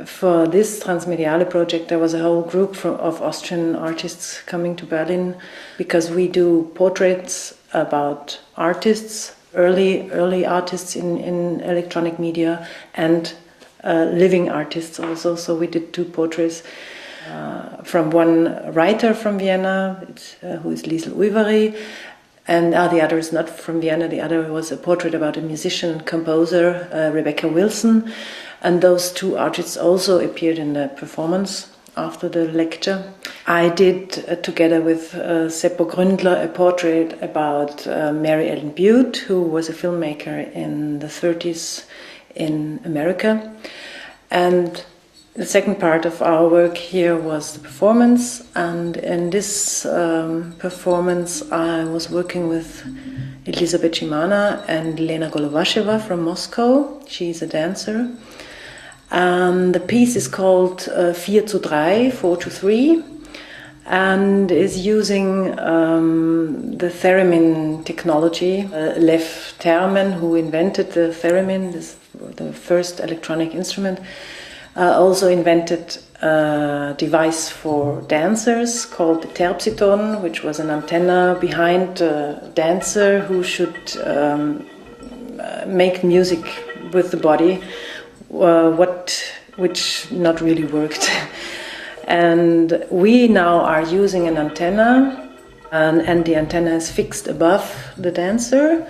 For this Transmediale project, there was a whole group of Austrian artists coming to Berlin, because we do portraits about artists, early artists in electronic media, and living artists also. So we did 2 portraits from one writer from Vienna, who is Liesl Uyvari, and the other is not from Vienna. The other was a portrait about a musician and composer, Rebecca Wilson. And those 2 artists also appeared in the performance after the lecture. I did, together with Seppo Gründler, a portrait about Mary Ellen Bute, who was a filmmaker in the 30s in America. And the second part of our work here was the performance. And in this performance, I was working with Elisabeth Shimana and Lena Golovasheva from Moscow. She's a dancer. The piece is called 4:3, 4:3, and is using the theremin technology. Lev Terman, who invented the theremin, the first electronic instrument, also invented a device for dancers called the terpsiton, which was an antenna behind the dancer who should make music with the body. Which not really worked. And we now are using an antenna, and the antenna is fixed above the dancer.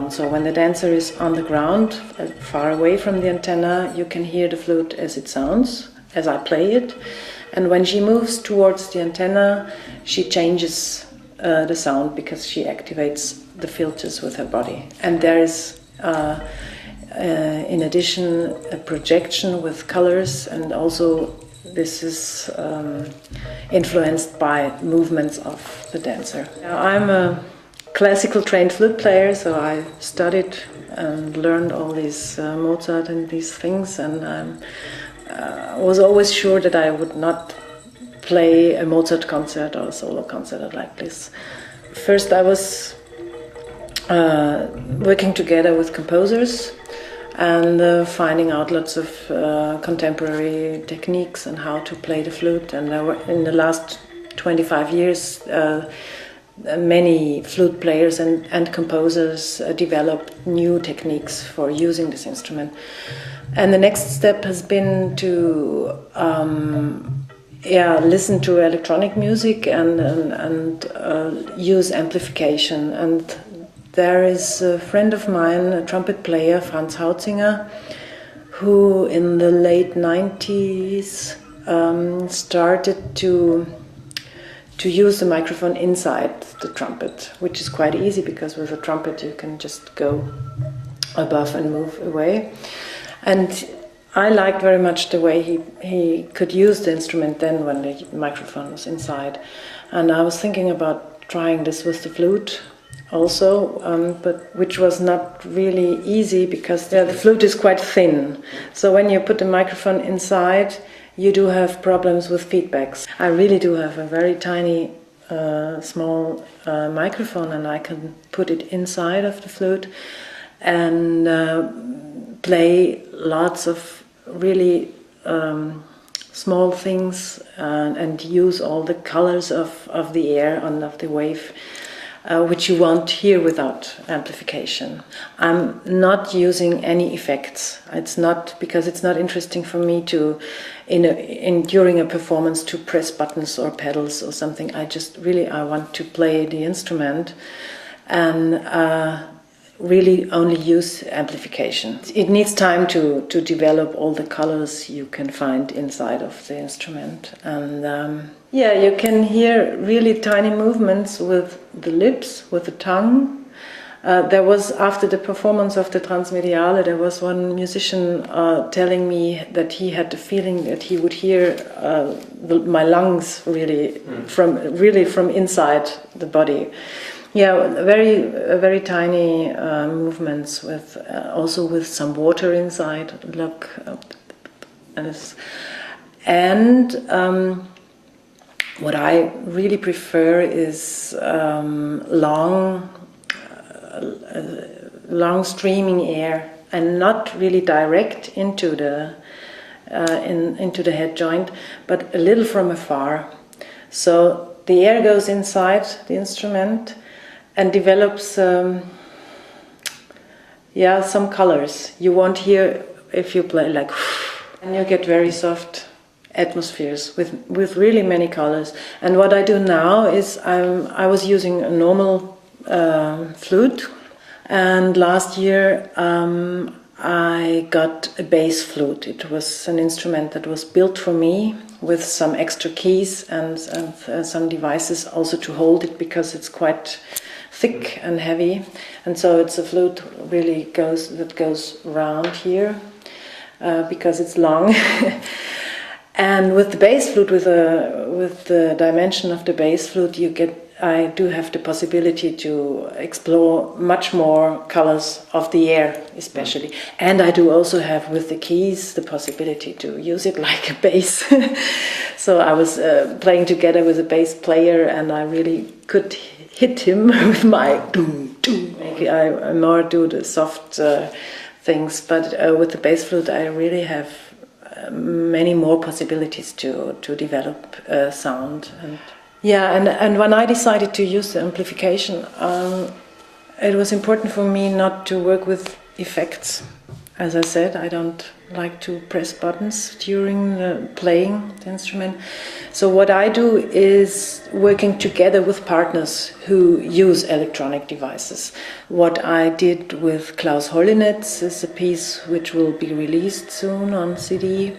So when the dancer is on the ground, far away from the antenna, you can hear the flute as it sounds, as I play it. And when she moves towards the antenna, she changes the sound, because she activates the filters with her body. And there is in addition, a projection with colors, and also this is influenced by movements of the dancer. Now, I'm a classical trained flute player, so I studied and learned all these Mozart and these things, and I was always sure that I would not play a Mozart concert or a solo concert like this. First, I was working together with composers and finding out lots of contemporary techniques and how to play the flute. And in the last 25 years, many flute players and composers developed new techniques for using this instrument. And the next step has been to listen to electronic music and use amplification. And there is a friend of mine, a trumpet player, Franz Hautzinger, who in the late 90s started to use the microphone inside the trumpet, which is quite easy, because with a trumpet you can just go above and move away. And I liked very much the way he could use the instrument then when the microphone was inside. And I was thinking about trying this with the flute also, but which was not really easy, because the flute is quite thin. So when you put the microphone inside, you do have problems with feedbacks. I really do have a very tiny, small microphone, and I can put it inside of the flute and play lots of really small things and use all the colors of the air and of the wave, which you won't hear without amplification. I'm not using any effects. It's not, because it's not interesting for me to, during a performance, to press buttons or pedals or something. I want to play the instrument and really only use amplification. It needs time to develop all the colors you can find inside of the instrument. And you can hear really tiny movements with the lips, with the tongue. There was, after the performance of the Transmediale, there was one musician telling me that he had the feeling that he would hear my lungs really from inside the body. Yeah, very tiny movements with also with some water inside. Look, and what I really prefer is long streaming air, and not really direct into the into the head joint, but a little from afar. So the air goes inside the instrument and develops some colors. You won't hear if you play like, and you get very soft atmospheres with really many colors. And what I do now is I was using a normal flute, and last year I got a bass flute. It was an instrument that was built for me with some extra keys and some devices also to hold it, because it's quite thick and heavy, and so it's a flute really that goes round here because it's long. And with the bass flute, with the dimension of the bass flute, I do have the possibility to explore much more colors of the air, especially. And I do also have, with the keys, the possibility to use it like a bass. So I was playing together with a bass player, and I really could hit him with my doom, doom. I more do the soft things, but with the bass flute I really have many more possibilities to develop sound. And when I decided to use the amplification, it was important for me not to work with effects. As I said, I don't like to press buttons during playing the instrument. So what I do is working together with partners who use electronic devices. What I did with Klaus Hollinetz is a piece which will be released soon on CD.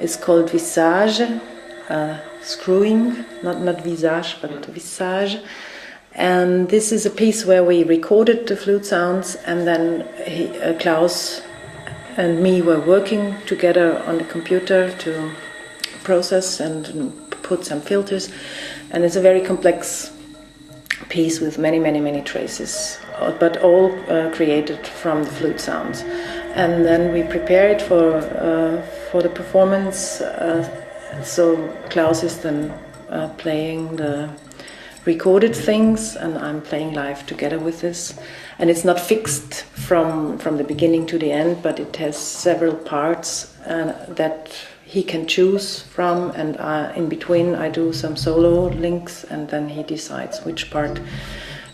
It's called Visage, screwing, not visage, but visage. And this is a piece where we recorded the flute sounds, and then Klaus and me were working together on the computer to process and put some filters. And it's a very complex piece with many, many, many traces, but all created from the flute sounds. And then we prepare it for the performance. So Klaus is then playing the recorded things, and I'm playing live together with this. And it's not fixed from the beginning to the end, but it has several parts that he can choose from, and in between I do some solo links, and then he decides which part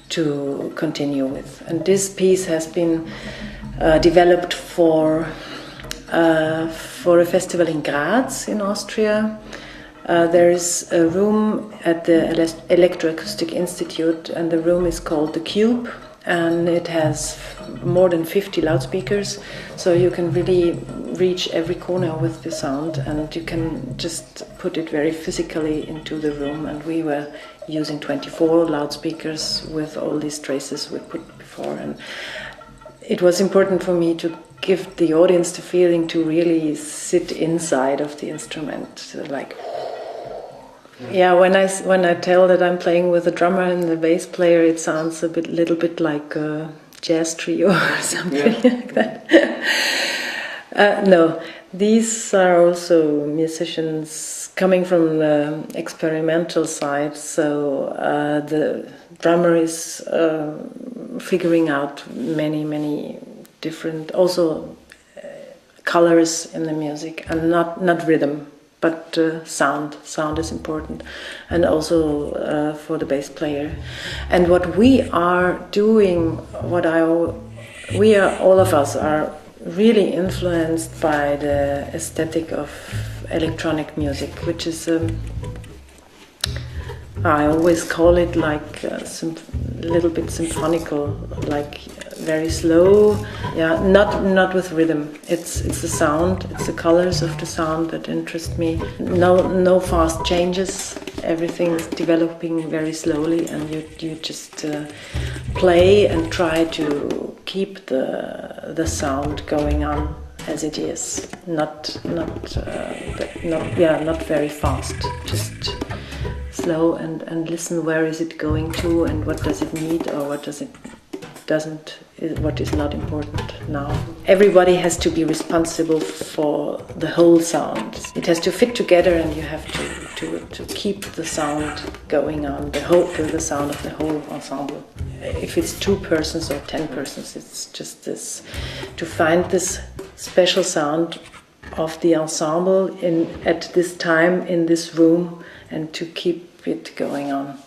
to continue with. And this piece has been developed for a festival in Graz in Austria. There is a room at the Electroacoustic Institute, and the room is called The Cube, and it has more than 50 loudspeakers, so you can really reach every corner with the sound, and you can just put it very physically into the room. And we were using 24 loudspeakers with all these traces we put before, and it was important for me to give the audience the feeling to really sit inside of the instrument, like. Yeah, when I tell that I'm playing with a drummer and the bass player, it sounds little bit like a jazz trio or something like that. No, these are also musicians coming from the experimental side. So the drummer is figuring out many different also colors in the music, and not rhythm, but sound. Sound is important, and also for the bass player. And what we are doing, all of us are really influenced by the aesthetic of electronic music, which is I always call it like a little bit symphonical, like very slow. Yeah, not with rhythm. It's the sound. It's the colors of the sound that interest me. No fast changes. Everything is developing very slowly, and you just play and try to keep the sound going on as it is. Not very fast. Just slow and listen, where is it going to, and what does it need, or what what is not important now. Everybody has to be responsible for the whole sound. It has to fit together, and you have to keep the sound going on, the sound of the whole ensemble. If it's 2 persons or 10 persons, it's just this, to find this special sound of the ensemble at this time in this room and to keep it going on.